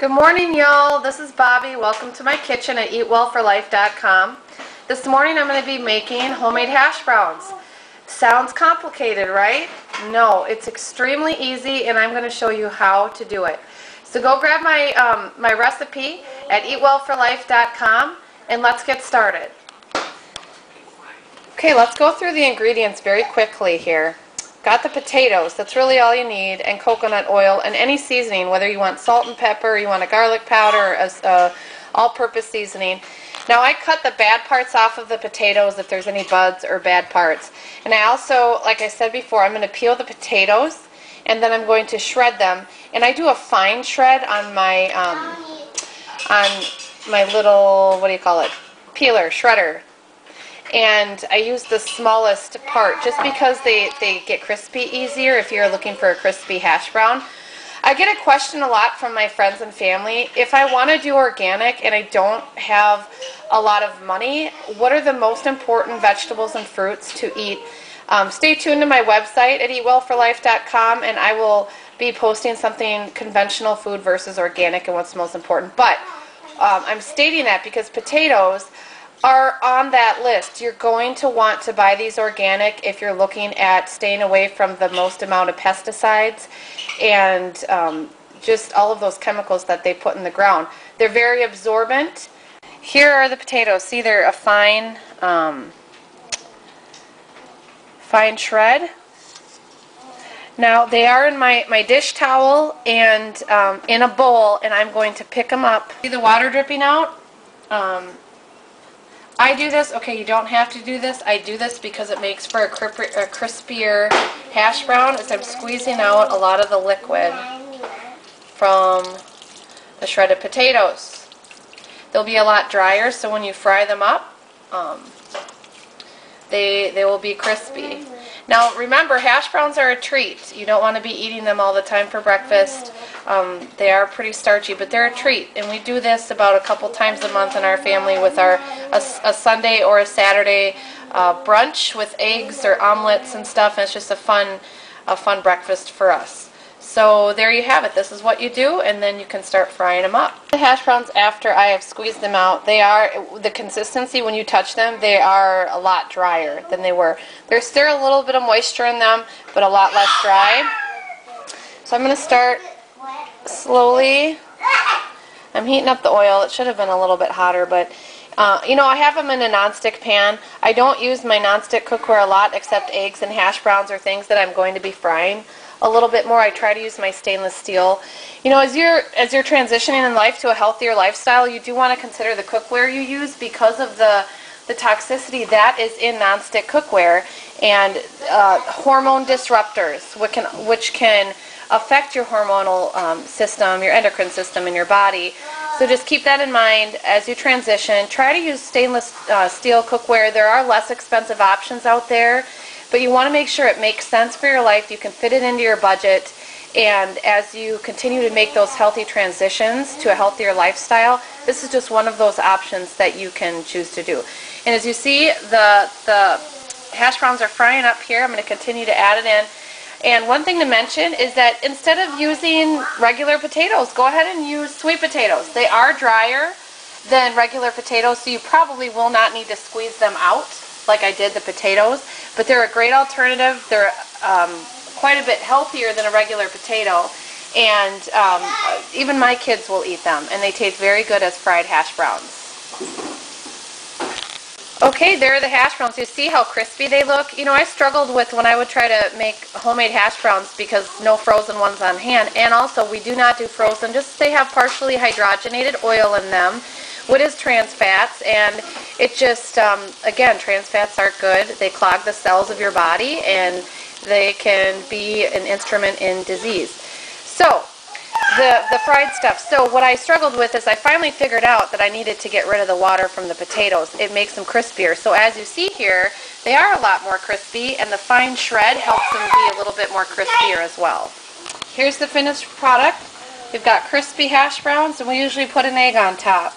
Good morning, y'all. This is Bobby. Welcome to my kitchen at eatwellforlife.com. This morning I'm going to be making homemade hash browns. Sounds complicated, right? No, it's extremely easy, and I'm going to show you how to do it. So go grab my my recipe at eatwellforlife.com and let's get started. Okay, let's go through the ingredients very quickly here. Got the potatoes, that's really all you need, and coconut oil, and any seasoning, whether you want salt and pepper, or you want a garlic powder, or a all-purpose seasoning. Now I cut the bad parts off of the potatoes if there's any buds or bad parts. And I also, like I said before, I'm going to peel the potatoes, and then I'm going to shred them. And I do a fine shred on my little, what do you call it, peeler, shredder. And I use the smallest part just because they get crispy easier if you're looking for a crispy hash brown. I get a question a lot from my friends and family. If I want to do organic and I don't have a lot of money, what are the most important vegetables and fruits to eat? Stay tuned to my website at eatwellforlife.com, and I will be posting something conventional food versus organic and what's most important. But I'm stating that because potatoes are on that list. You're going to want to buy these organic if you're looking at staying away from the most amount of pesticides and just all of those chemicals that they put in the ground. They're very absorbent. Here are the potatoes. See, they're a fine shred. Now they are in my dish towel and in a bowl, and I'm going to pick them up. See the water dripping out? I do this, okay, you don't have to do this. I do this because it makes for a crispier hash brown as I'm squeezing out a lot of the liquid from the shredded potatoes. They'll be a lot drier, so when you fry them up, they will be crispy. Now remember, hash browns are a treat. You don't want to be eating them all the time for breakfast. They are pretty starchy, but they're a treat. And we do this about a couple times a month in our family with a Sunday or a Saturday brunch with eggs or omelets and stuff. And it's just a fun breakfast for us. So there you have it. This is what you do, and then you can start frying them up. The hash browns, after I have squeezed them out, they are, the consistency when you touch them, they are a lot drier than they were. There's still a little bit of moisture in them, but a lot less dry. So I'm going to start slowly. I'm heating up the oil. It should have been a little bit hotter, but you know, I have them in a nonstick pan. I don't use my nonstick cookware a lot, except eggs and hash browns or things that I'm going to be frying a little bit more. I try to use my stainless steel. You know, as you're transitioning in life to a healthier lifestyle, you do want to consider the cookware you use because of the toxicity that is in nonstick cookware and hormone disruptors, which can affect your hormonal system, your endocrine system in your body. So just keep that in mind as you transition. Try to use stainless steel cookware. There are less expensive options out there, but you want to make sure it makes sense for your life. You can fit it into your budget, and as you continue to make those healthy transitions to a healthier lifestyle, this is just one of those options that you can choose to do. And as you see, the hash browns are frying up here. I'm going to continue to add it in. And one thing to mention is that instead of using regular potatoes, go ahead and use sweet potatoes. They are drier than regular potatoes, so you probably will not need to squeeze them out like I did the potatoes, but they're a great alternative. They're quite a bit healthier than a regular potato, and even my kids will eat them, and they taste very good as fried hash browns. Okay, there are the hash browns. You see how crispy they look? You know, I struggled with when I would try to make homemade hash browns because no frozen ones on hand, and also we do not do frozen, just they have partially hydrogenated oil in them. What is trans fats? And it just, again, trans fats aren't good. They clog the cells of your body, and they can be an instrument in disease. So, the fried stuff. So what I struggled with is I finally figured out that I needed to get rid of the water from the potatoes. It makes them crispier. So as you see here, they are a lot more crispy, and the fine shred helps them be a little bit more crispier as well. Here's the finished product. We've got crispy hash browns, and we usually put an egg on top.